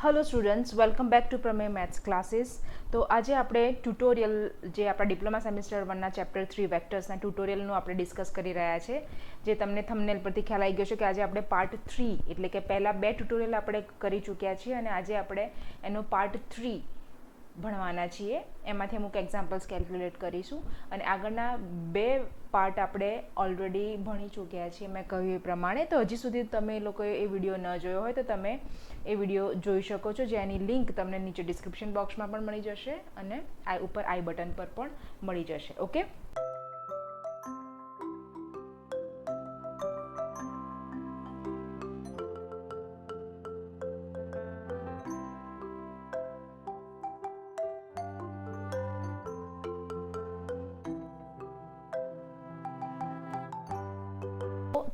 Hello students, welcome back to પ્રમેય maths classes. તો આજે આપણે ટ્યુટોરિયલ જે આપણા ડિપ્લોમા સેમિસ્ટર 1ના ચેપ્ટર 3 વેક્ટર્સના ટ્યુટોરિયલનું આપણે ડિસ્કસ કરી રહ્યા છે. જે તમને થંબનેલ પરથી ખ્યાલ આવી ગયો છે કે આજે આપણે પાર્ટ 3 એટલે કે પહેલાં 2 ટ્યુટોરિયલ આપણે કરી ચૂક્યા છીએ અને આજે આપણે એનો પાર્ટ 3 ભણવાના છીએ. એમાંથી અમુક એક્ઝામ્પલ્સ કેલ્ક્યુલેટ કરીશું અને આગળના 2 પાર્ટ આપણે ઓલરેડી ભણી ચૂક્યા છીએ મેં કહ્યું એ પ્રમાણે. તો હજી સુધી તમે લોકોએ એ વિડીયો ન જોયો હોય તો તમે એ વિડીયો જોઈ શકો છો, જેની લિંક તમને નીચે ડિસ્ક્રિપ્શન બોક્સમાં પણ મળી જશે અને ઉપર આઈ બટન પર પણ મળી જશે. ઓકે,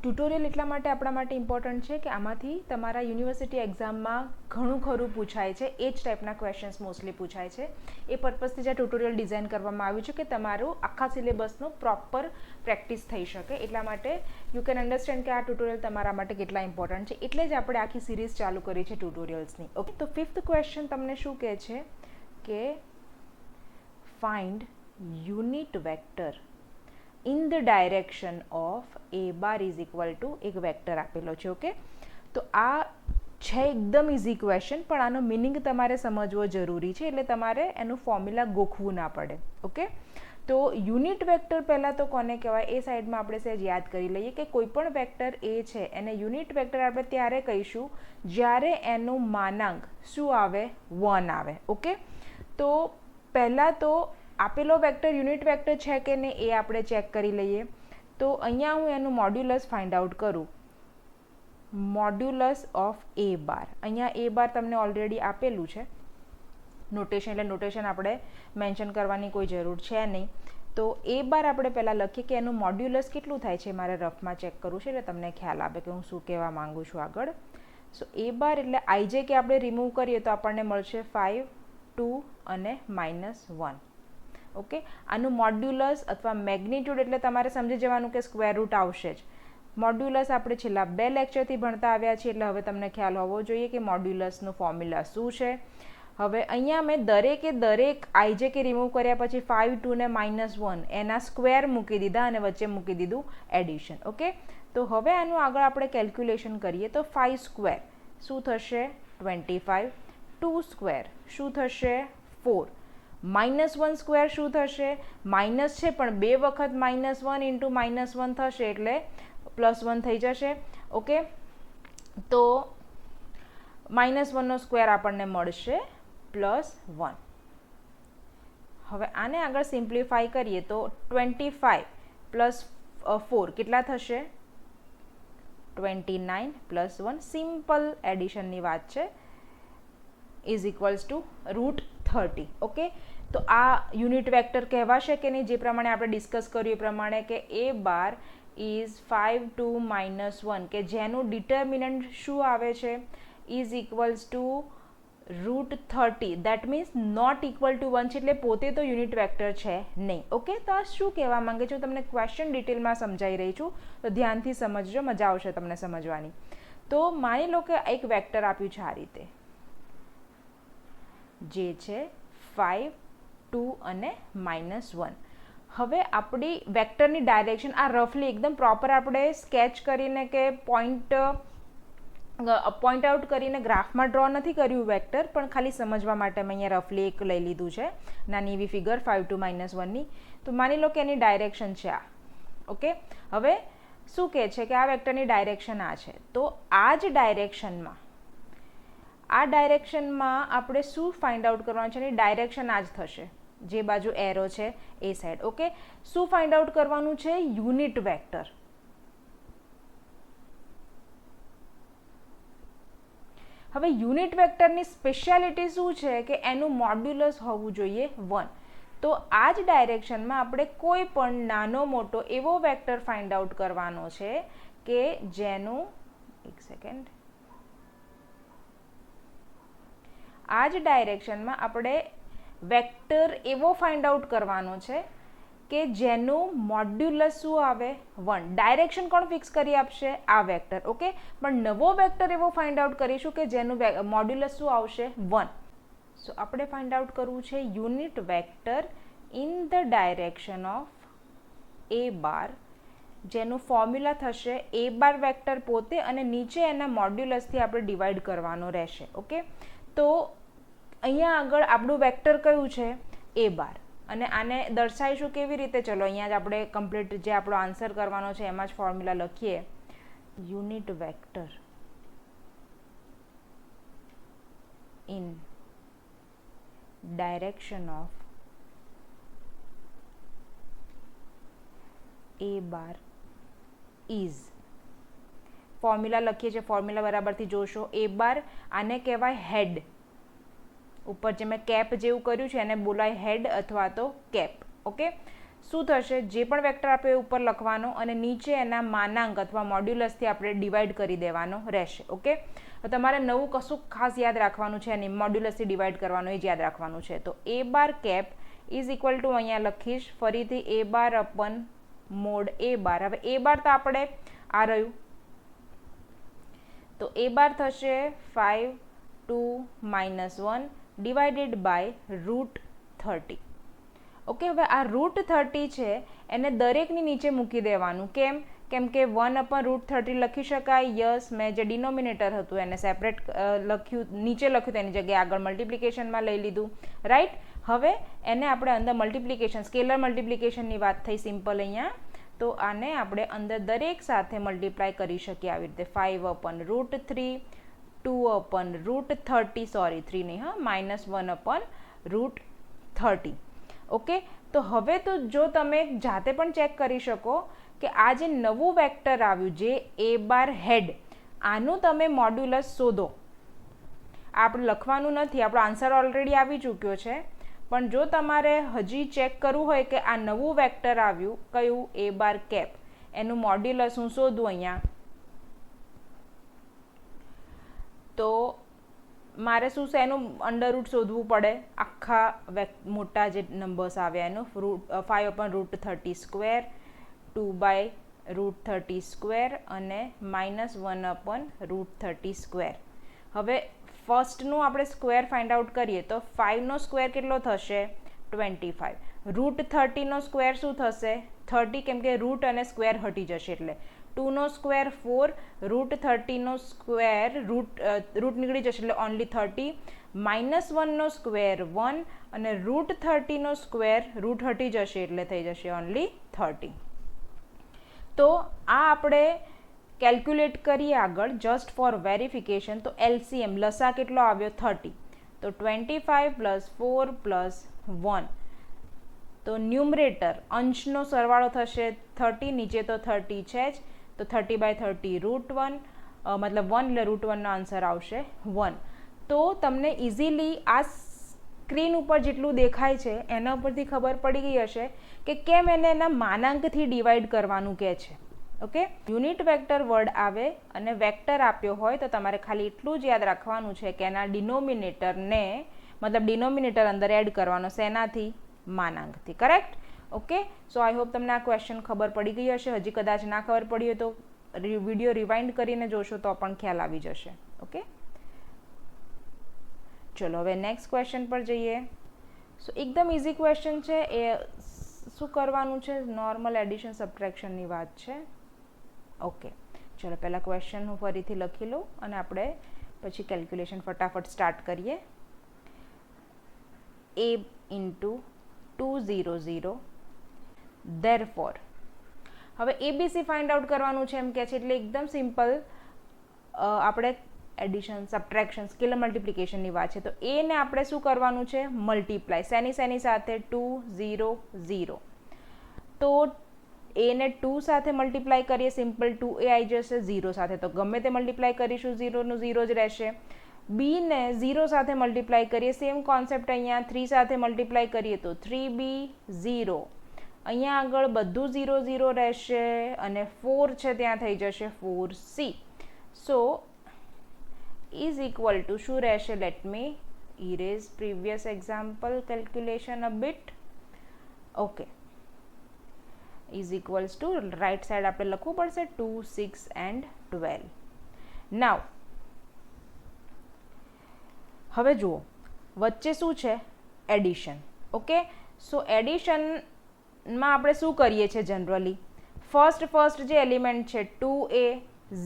ટ્યુટોરિયલ એટલા માટે આપણા માટે ઇમ્પોર્ટન્ટ છે કે આમાંથી તમારા યુનિવર્સિટી એક્ઝામમાં ઘણું ખરું પૂછાય છે. એ જ ટાઈપના ક્વેશ્ચન્સ મોસ્ટલી પૂછાય છે. એ પર્પઝથી જે ટ્યુટોરિયલ ડિઝાઇન કરવામાં આવ્યું છે કે તમારું આખા સિલેબસનો પ્રોપર પ્રેક્ટિસ થઈ શકે. એટલા માટે યુ કેન અન્ડરસ્ટેન્ડ કે આ ટ્યુટોરિયલ તમારા માટે કેટલા ઇમ્પોર્ટન્ટ છે. એટલે જ આપણે આખી સિરીઝ ચાલુ કરી છે ટ્યુટોરિયલ્સની. ઓકે, તો 5th ક્વેશ્ચન તમને શું કહે છે કે find unit vector in the direction of a bar is equal to એક વેક્ટર આપેલો છે. ઓકે, તો આ છે એકદમ ઇઝી ક્વેશ્ચન, પણ આનો મિનિંગ તમારે સમજવો જરૂરી છે. એટલે તમારે એનું ફોર્મ્યુલા ગોખવું ના પડે. ઓકે, તો યુનિટ વેક્ટર પહેલાં તો કોને કહેવાય એ સાઈડમાં આપણે સહેજ યાદ કરી લઈએ કે કોઈ પણ વેક્ટર એ છે એને યુનિટ વેક્ટર આપણે ત્યારે કહીશું જ્યારે એનું માનાંક શું આવે? 1 આવે. ઓકે, તો પહેલાં તો આપેલો વેક્ટર યુનિટ વેક્ટર છે કે નહીં એ આપણે ચેક કરી લઈએ. તો અહીંયા હું એનું મોડ્યુલસ ફાઇન્ડ આઉટ કરું. મોડ્યુલસ ઓફ એ બાર, અહીંયા એ બાર તમને ઓલરેડી આપેલું છે નોટેશન, એટલે નોટેશન આપણે મેન્શન કરવાની કોઈ જરૂર છે નહીં. તો એ બાર આપણે પહેલાં લખીએ કે એનું મોડ્યુલસ કેટલું થાય છે. મારે રફમાં ચેક કરવું છે એટલે તમને ખ્યાલ આવે કે હું શું કહેવા માગું છું આગળ. સો એ બાર એટલે આઈજે કે આપણે રિમૂવ કરીએ તો આપણને મળશે 5, 2 અને -1. ઓકે, આનું મોડ્યુલસ અથવા મેગ્નિટ્યુડ એટલે તમારે સમજી જવાનું કે સ્ક્વેર રૂટ આવશે જ. મોડ્યુલસ આપણે છેલ્લા 2 લેક્ચરથી ભણતા આવ્યા છીએ એટલે હવે તમને ખ્યાલ હોવો જોઈએ કે મોડ્યુલસનું ફોર્મ્યુલા શું છે. હવે અહીંયા મેં દરેક આઈજે કે રિમૂવ કર્યા પછી 5, 2 ને -1 એના સ્ક્વેર મૂકી દીધા અને વચ્ચે મૂકી દીધું એડિશન. ઓકે, તો હવે આનું આગળ આપણે કેલ્ક્યુલેશન કરીએ તો 5 સ્ક્વેર શું થશે? 25. 2 સ્ક્વેર શું થશે? 4. -1 સ્ક્વેર શું થશે? માઇનસ છે પણ 2 વખત -1 ઇન્ટુ -1 થશે એટલે +1 થઈ જશે. ઓકે, તો -1નો સ્ક્વેર આપણને મળશે +1. હવે આને આગળ સિમ્પ્લિફાઈ કરીએ તો 25 + 4 કેટલા થશે? 29 + 1 સિમ્પલ એડિશનની વાત છે ઇઝ ઇક્વલ્સ ટુ √30. ઓકે, તો આ યુનિટ વેક્ટર કહેવાશે કે નહીં? જે પ્રમાણે આપણે ડિસ્કસ કર્યું એ પ્રમાણે કે એ બાર ઇઝ 5, 2, -1 કે જેનું ડિટર્મિનન્ટ શું આવે છે? Is equals to √30. That means not equal to 1 છે એટલે પોતે તો યુનિટ વેક્ટર છે નહીં. ઓકે, તો આ શું કહેવા માંગે છે? તમને ક્વેશ્ચન ડિટેલમાં સમજાઈ રહી છું તો ધ્યાનથી સમજજો, મજા આવશે તમને સમજવાની. તો માની લો કે એક વેક્ટર આપ્યું છે આ રીતે, જે છે 5, 2 અને -1. હવે આપણી વેક્ટરની ડાયરેક્શન આ રફલી એકદમ પ્રોપર આપણે સ્કેચ કરીને કે પોઈન્ટ આઉટ કરીને ગ્રાફમાં ડ્રો નથી કર્યું વેક્ટર, પણ ખાલી સમજવા માટે મેં અહીંયા રફલી એક લઈ લીધું છે નાની એવી ફિગર 5, 2, -1ની. તો માની લો કે એની ડાયરેક્શન છે આ. ઓકે, હવે શું કહે છે કે આ વેક્ટરની ડાયરેક્શન આ છે. તો આ જ ડાયરેક્શનમાં આપણે શું ફાઇન્ડ આઉટ કરવાનું છે? એની ડાયરેક્શન આ જ થશે, જે બાજુ એરો છે એ સાઈડ. ઓકે, શું ફાઇન્ડ આઉટ કરવાનું છે? Unit vector. હવે યુનિટ વેક્ટરની સ્પેશિયાલિટી શું છે કે એનું મોડ્યુલસ હોવું જોઈએ 1. તો આ જ ડાયરેક્શનમાં આપણે કોઈ પણ નાનો મોટો એવો વેક્ટર ફાઇન્ડ આઉટ કરવાનો છે કે જેનું આ જ ડાયરેક્શનમાં આપણે વેક્ટર એવો ફાઇન્ડ આઉટ કરવાનો છે કે જેનું મોડ્યુલસ શું આવે 1. ડાયરેક્શન કોણ ફિક્સ કરી આપશે? આ વેક્ટર. ઓકે, પણ નવો વેક્ટર એવો ફાઇન્ડ આઉટ કરીશું કે જેનું મોડ્યુલસ શું આવશે 1. સો આપણે ફાઇન્ડ આઉટ કરવું છે unit vector in the direction of a bar, જેનું ફોર્મ્યુલા થશે એ બાર વેક્ટર પોતે અને નીચે એના મોડ્યુલસથી આપણે ડિવાઈડ કરવાનો રહેશે. ઓકે, તો અહીંયા આગળ આપણું વેક્ટર કયું છે? એ બાર. અને આને દર્શાવીશું કેવી રીતે? ચલો અહીંયા જ આપણે કમ્પ્લીટ જે આપણો આન્સર કરવાનો છે એમાં જ ફોર્મ્યુલા લખીએ. Unit vector in direction of a bar is, formula લખીએ છીએ, ફોર્મ્યુલા બરાબરથી જોશો. એ બાર આને કહેવાય હેડ. ઉપર જે મેં કેપ જેવું કર્યું છે એને બોલાય હેડ અથવા તો કેપ. ઓકે, શું થશે? જે પણ વેક્ટર આપણે ઉપર લખવાનો અને નીચે એના માનાંક અથવા મોડ્યુલસથી આપણે ડિવાઈડ કરી દેવાનો રહેશે. ઓકે, તો તમારે નવું કશું ખાસ યાદ રાખવાનું છે અને મોડ્યુલસથી ડિવાઈડ કરવાનું એ જ યાદ રાખવાનું છે. તો એ બાર કેપ ઇઝ ઇક્વલ ટુ અહીંયા લખીશ ફરીથી એ બાર અપન મોડ એ બાર. હવે એ બાર તો આપણે આ રહ્યું, તો એ બાર થશે 5 2 -1 ડિવાઇડેડ બાય √30. ઓકે, હવે આ √30 છે એને દરેકની નીચે મૂકી દેવાનું. કેમ કે 1/√30 લખી શકાય. યસ, મેં જે ડિનોમિનેટર હતું એને સેપરેટ લખ્યું, નીચે લખ્યું તેની જગ્યાએ આગળ મલ્ટિપ્લિકેશનમાં લઈ લીધું. રાઈટ, હવે એને આપણે અંદર મલ્ટિપ્લિકેશન, સ્કેલર મલ્ટિપ્લિકેશનની વાત થઈ સિમ્પલ અહીંયા. તો આને આપણે અંદર દરેક સાથે મલ્ટીપ્લાય કરી શકીએ આવી રીતે. 5/√3, 2/√30, સોરી 3 નહીં હા, -1/√30. ઓકે, તો હવે તો જો તમે જાતે પણ ચેક કરી શકો કે આ જે નવું વેક્ટર આવ્યું જે એ બાર હેડ, આનું તમે મોડ્યુલસ શોધો. આપણે લખવાનું નથી, આપણો આન્સર ઓલરેડી આવી ચૂક્યો છે. પણ જો તમારે હજી ચેક કરવું હોય કે આ નવું વેક્ટર આવ્યું કયું? એ બાર કેપ, એનું મોડ્યુલસ હું શોધું અહીંયા, તો મારે શું છે એનું અંડરરૂટ શોધવું પડે. આખા મોટા જે નંબર્સ આવ્યા એનું 5/√30 સ્ક્વેર, 2/√30 સ્ક્વેર અને -1/√30 સ્ક્વેર. હવે ફર્સ્ટનું આપણે સ્ક્વેર ફાઇન્ડ આઉટ કરીએ તો 5નો સ્ક્વેર કેટલો થશે? 25. √30નો સ્ક્વેર શું થશે? 30, કેમ કે રૂટ અને સ્ક્વેર હટી જશે એટલે. 2નો સ્ક્વેર 4, √30નો સ્ક્વેર રૂટ નીકળી જશે એટલે ઓનલી 30, -1નો સ્ક્વેર 1 અને √30નો સ્ક્વેર રૂટ હટી જશે એટલે થઈ જશે ઓનલી 30. તો આ આપણે કેલ્ક્યુલેટ કરીએ આગળ જસ્ટ ફોર વેરિફિકેશન. તો LCM લસા કેટલો આવ્યો? 30. તો 25 + 4 + 1. તો ન્યુમરેટર અંશનો સરવાળો થશે 30, નીચે તો 30 છે જ, તો 30/30 √1, મતલબ 1 એટલે √1નો આન્સર આવશે 1. તો તમને ઇઝીલી આ સ્ક્રીન ઉપર જેટલું દેખાય છે એના ઉપરથી ખબર પડી ગઈ હશે કે કેમ એને એના માનાંકથી ડિવાઈડ કરવાનું કહે છે. ઓકે, યુનિટ વેક્ટર વર્ડ આવે અને વેક્ટર આપ્યો હોય તો તમારે ખાલી એટલું જ યાદ રાખવાનું છે કે એના ડિનોમિનેટરને, મતલબ ડિનોમિનેટર અંદર એડ કરવાનો શેનાથી? માનાંકથી. Correct? Okay, so I hope તમને આ ક્વેશ્ચન ખબર પડી ગઈ હશે. હજી કદાચ ના ખબર પડી હોય તો વિડીયો રિવાઇન્ડ કરીને જોશો તો પણ ખ્યાલ આવી જશે. ઓકે, ચલો હવે નેક્સ્ટ ક્વેશ્ચન પર જઈએ. સો એકદમ ઇઝી ક્વેશ્ચન છે. એ શું કરવાનું છે? નોર્મલ એડિશન સબટ્રેક્શનની વાત છે. ઓકે, ચલો પહેલાં ક્વેશ્ચન હું ફરીથી લખી લઉં અને આપણે પછી કેલ્ક્યુલેશન ફટાફટ સ્ટાર્ટ કરીએ. A × 200 therefore, હવે ABC ફાઇન્ડ આઉટ કરવાનું છે એમ કે છે એટલે એકદમ સિમ્પલ. આપણે એડિશન, સબટ્રેક્શન, સ્કેલર મલ્ટિપ્લિકેશનની વાત છે. તો એને આપણે શું કરવાનું છે? મલ્ટીપ્લાય. શેની સાથે? 200. તો એને 2 સાથે મલ્ટીપ્લાય કરીએ, સિમ્પલ 2A આવી જશે. 0 સાથે તો ગમે તે મલ્ટીપ્લાય કરીશું 0નું 0 જ રહેશે. બીને 0 સાથે મલ્ટીપ્લાય કરીએ, સેમ કોન્સેપ્ટ અહીંયા 3 સાથે મલ્ટીપ્લાય કરીએ તો 3B 0. અહીંયા આગળ બધું 0 0 રહેશે અને 4 છે ત્યાં થઈ જશે 4C. So is equal to શું રહેશે? Let me erase previous example calculation a bit. Okay, is equals to right side આપણે લખવું પડશે 2, 6 એન્ડ 12. નાવ હવે જુઓ વચ્ચે શું છે એડિશન. ઓકે, સો એડિશનમાં આપણે શું કરીએ છીએ જનરલી ફર્સ્ટ જે એલિમેન્ટ છે 2a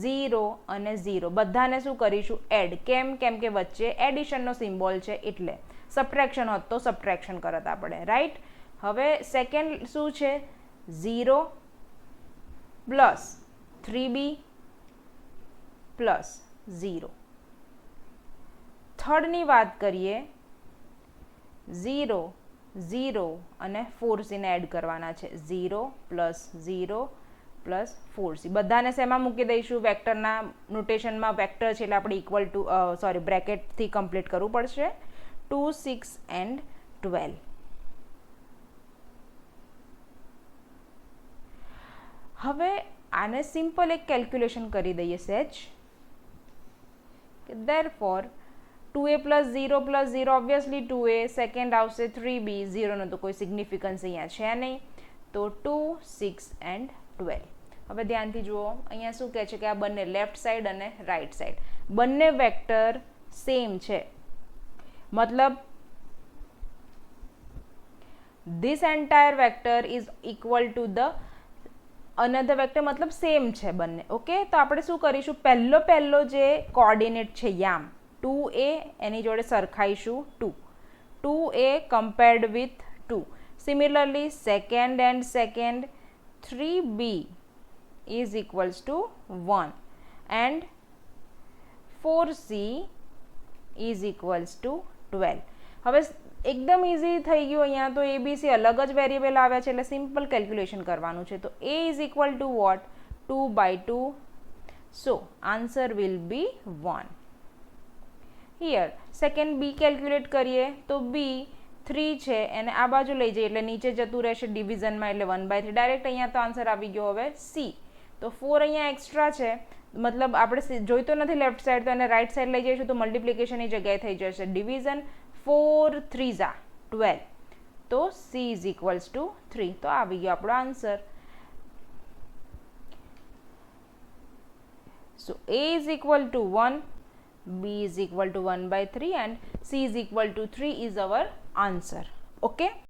0 અને 0 બધાને શું કરીશું એડ. કેમ કે વચ્ચે એડિશનનો સિમ્બોલ છે એટલે. સબટ્રેક્શન હોત તો સબટ્રેક્શન કરત આપણે, રાઈટ. હવે સેકન્ડ શું છે 0 પ્લસ 3b પ્લસ 0. થર્ડની વાત કરીએ 0 0 અને 4c ને એડ કરવાના છે 0 પ્લસ 0 પ્લસ 4c. બધાને શેમાં મૂકી દઈશું વેક્ટરના નોટેશનમાં. વેક્ટર છે એટલે આપણે ઇક્વલ ટુ બ્રેકેટથી કમ્પ્લીટ કરવું પડશે 2, 6 એન્ડ 12. હવે આને સિમ્પલ એક કેલ્ક્યુલેશન કરી દઈએ સહેજ. therefore 2a plus 0 obviously 2a, second આવશે 3b, 0નો તો કોઈ સિગ્નિફિકન્સ અહીંયા છે નહીં, તો 2, 6 એન્ડ 12. હવે ધ્યાનથી જુઓ અહીંયા શું કહે છે કે આ બંને લેફ્ટ સાઈડ અને રાઈટ સાઈડ બંને વેક્ટર સેમ છે. મતલબ this entire vector is equal to the another vector, મતલબ સેમ છે બંને. ઓકે, તો આપણે શું કરીશું પહેલો જે કોઓર્ડિનેટ છે યામ 2a એની જોડે સરખાઈશું 2, 2a compared with 2. Similarly second and second 3b is equals to 1 and 4c is equals to 12. હવે એકદમ ઇઝી થઈ ગયું. અહીંયા તો abc અલગ જ વેરિયેબલ આવ્યા છે એટલે સિમ્પલ કેલ્ક્યુલેશન કરવાનું છે. તો a is equal to what 2/2, so answer will be 1. Here second b calculate કરીએ તો b 3 છે એને આ બાજુ લઈ જઈએ એટલે નીચે જતું રહેશે ડિવિઝનમાં એટલે 1/3. ડાયરેક્ટ અહીંયા તો આન્સર આવી ગયો હવે c. તો 4 અહીંયા એક્સ્ટ્રા છે, મતલબ આપણે જોઈતો નથી લેફ્ટ સાઈડ, તો એને રાઈટ સાઈડ લઈ જઈશું તો મલ્ટિપ્લિકેશનની જગ્યાએ થઈ જશે ડિવિઝન. 4 3 12, તો c ઇઝ ઇક્વલ્સ ટુ 3. તો આવી ગયો આપણો answer. So a is equal to 1, b is equal to 1/3 and c is equal to 3 is our answer. Okay.